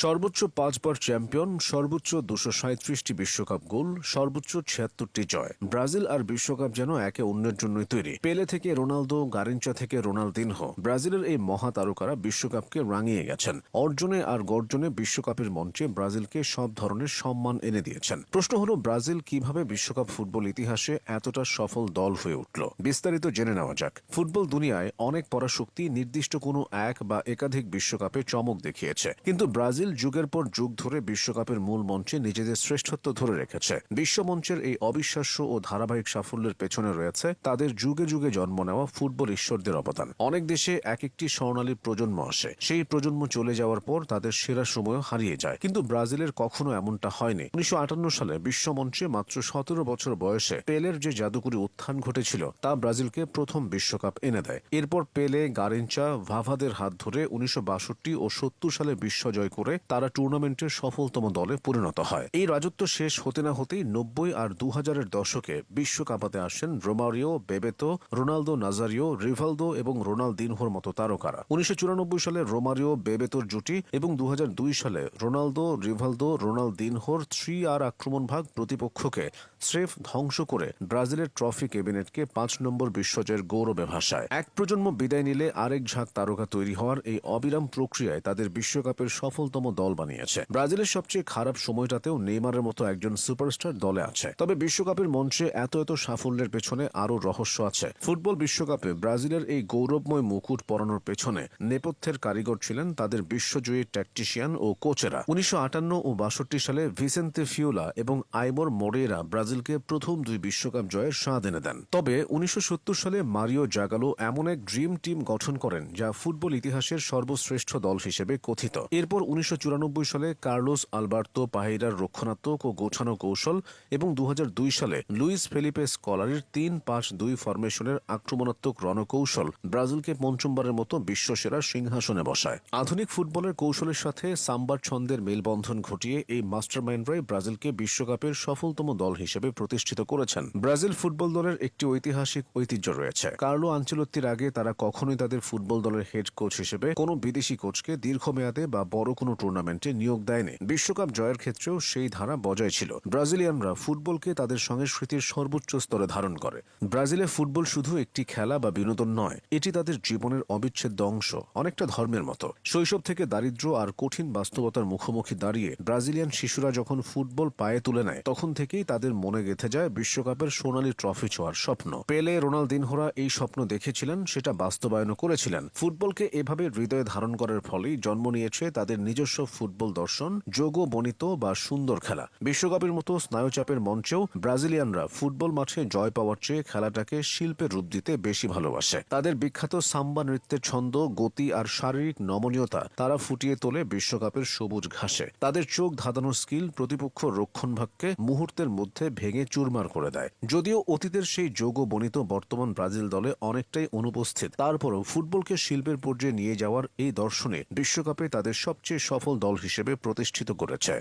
সর্বোচ্চ ৫ বার চ্যাম্পিয়ন, সর্বোচ্চ ২৩৭টি বিশ্বকাপ গোল, সর্বোচ্চ ৭৬টি জয়। ব্রাজিল আর বিশ্বকাপ যেন একে অন্যের জন্যই তৈরি। পেলে থেকে রোনালদো, গারিনচা থেকে রোনালদিনহো, ব্রাজিলের এই মহাতারকারা বিশ্বকাপকে রাঙিয়ে গেছেন। অর্জনে আর গর্জনে বিশ্বকাপের মঞ্চে ব্রাজিলকে সব ধরনের সম্মান এনে দিয়েছেন। প্রশ্ন হলো, ব্রাজিল কিভাবে বিশ্বকাপ ফুটবল ইতিহাসে এতটা সফল দল হয়ে উঠল? বিস্তারিত জেনে নেওয়া যাক। ফুটবল দুনিয়ায় অনেক পরাশক্তি নির্দিষ্ট কোনো এক বা একাধিক বিশ্বকাপে চমক দেখিয়েছে, কিন্তু ব্রাজিল যুগের পর যুগ ধরে বিশ্বকাপের মূল মঞ্চে নিজেদের শ্রেষ্ঠত্ব ধরে রেখেছে। বিশ্বমঞ্চের এই অবিশ্বাস্য ও ধারাবাহিক সাফল্যের পেছনে রয়েছে তাদের যুগে যুগে জন্ম নেওয়া ফুটবল ঈশ্বরদের অবদান। অনেক দেশে এক একটি স্বর্ণালী প্রজন্ম আসে, সেই প্রজন্ম চলে যাওয়ার পর তাদের সেরা সময়ও হারিয়ে যায়, কিন্তু ব্রাজিলের কখনো এমনটা হয়নি। ১৯৫৮ সালে বিশ্বমঞ্চে মাত্র ১৭ বছর বয়সে পেলের যে জাদুকরী উত্থান ঘটেছিল তা ব্রাজিলকে প্রথম বিশ্বকাপ এনে দেয়। এরপর পেলে, গারিনচা, ভাভাদের হাত ধরে ১৯৬২ ও ৭০ সালে বিশ্বজয় করে তারা টুর্নামেন্টের সফলতম দলে পরিণত হয়। এই রাজত্ব শেষ হতে না হতেই ৯০ আর ২০০০-এর দশকে বিশ্বকাপাতে আসেন Romario, Bebeto, Ronaldo Nazario, Rivaldo এবং রোনালদিনহোর মতো তারকারা। ১৯৯৪ সালে রোমারিও, বেবেতোর জুটি এবং ২০০২ সালে রোনালদো, রিভালদো, রোনালদিনহোর 3R আক্রমণ ভাগ প্রতিপক্ষকে স্রেফ ধ্বংস করে ব্রাজিলের ট্রফি ক্যাবিনেটকে ৫ নম্বর বিশ্বজয়ের গৌরবে ভাসায়। এক প্রজন্ম বিদায় নিলে আরেক ঝাঁক তারকা তৈরি হওয়ার এই অবিরাম প্রক্রিয়ায় তাদের বিশ্বকাপের সফলতম দল বানিয়েছে। ব্রাজিলের সবচেয়ে খারাপ সময়টাতেও নেইমারের মতো একজন সুপারস্টার দলে আছে। তবে বিশ্বকাপের মঞ্চে এত সাফল্যের পেছনে আরও রহস্য আছে। ফুটবল বিশ্বকাপে ব্রাজিলের এই গৌরবময় মুকুট পরানোর পেছনে নেপথ্যের কারিগর ছিলেন তাদের বিশ্বজয়ী ট্যাকটিশিয়ান ও কোচেরা। ১৯৫৮ ও ৬২ সালে ভিসেন্তে ফিওলা এবং আইমর মোরেরা ব্রাজিলকে প্রথম ২ বিশ্বকাপ জয়ের স্বাদ এনে দেন। তবে ১৯৭০ সালে মারিও জাগালো এমন এক ড্রিম টিম গঠন করেন যা ফুটবল ইতিহাসের সর্বশ্রেষ্ঠ দল হিসেবে কথিত। এরপর ১৯৯৪ সালে কার্লোস আলবার্তো পাহেইরার রক্ষণাত্মক ও গোছানো কৌশল এবং ২০০২ সালে লুইস ফেলিপে স্কলারির ৩-৫-২ ফরমেশনের আক্রমণাত্মক রণকৌশল ব্রাজিলকে পঞ্চমবারের মতো বিশ্বসেরা সিংহাসনে বসায়। আধুনিক ফুটবলের কৌশলের সাথে সাম্বার ছন্দের মেলবন্ধন ঘটিয়ে এই মাস্টারমাইন্ডরাই ব্রাজিলকে বিশ্বকাপের সফলতম দল হিসেবে প্রতিষ্ঠিত করেছেন। ব্রাজিল ফুটবল দলের একটি ঐতিহাসিক ঐতিহ্য রয়েছে। কার্লো আনচেলত্তির আগে তারা কখনোই তাদের ফুটবল দলের হেড কোচ হিসেবে কোনো বিদেশি কোচকে দীর্ঘমেয়াদে বা বড় কোনো টুর্নামেন্টে নিয়োগ দেয়নি। বিশ্বকাপ জয়ের ক্ষেত্রেও সেই ধারা বজায় ছিল। ব্রাজিলিয়ানরা ফুটবলকে তাদের সংস্কৃতির সর্বোচ্চ স্তরে ধারণ করে। ব্রাজিলে ফুটবল শুধু একটি খেলা বা বিনোদন নয়, এটি তাদের জীবনের অবিচ্ছেদ্য অংশ, অনেকটা ধর্মের মতো। শৈশব থেকে দারিদ্র্য আর কঠিন বাস্তবতার মুখোমুখি দাঁড়িয়ে ব্রাজিলিয়ান শিশুরা যখন ফুটবল পায়ে তুলে নেয়, তখন থেকেই তাদের মনে গেঁথে যায় বিশ্বকাপের সোনালী ট্রফি ছোঁয়ার স্বপ্ন। পেলে, রোনালদিনহোরা এই স্বপ্ন দেখেছিলেন, সেটা বাস্তবায়নও করেছিলেন। ফুটবলকে এভাবে হৃদয়ে ধারণ করার ফলেই জন্ম নিয়েছে তাদের নিজস্ব ফুটবল দর্শন, যোগ বনিত বা সুন্দর খেলা। বিশ্বকাপের মতো স্নায়ুচাপের মঞ্চেও ব্রাজিলিয়ানরা ফুটবল মাঠে জয় পাওয়ার চেয়ে খেলাটাকে শিল্পের রূপ দিতে বেশি ভালোবাসে। তাদের বিখ্যাত সাম্বা নৃত্যের ছন্দ, গতি আর শারীরিক নমনীয়তা তারা ফুটিয়ে তোলে বিশ্বকাপের সবুজ ঘাসে। তাদের চোখ ধাঁধানোর স্কিল প্রতিপক্ষ রক্ষণভাগকে মুহূর্তের মধ্যে ভেঙে চুরমার করে দেয়। যদিও অতীতের সেই যোগ বনিত বর্তমান ব্রাজিল দলে অনেকটাই অনুপস্থিত, তারপরও ফুটবলকে শিল্পের পর্যায়ে নিয়ে যাওয়ার এই দর্শনে বিশ্বকাপে তাদের সবচেয়ে সফল দল হিসেবে প্রতিষ্ঠিত করেছে।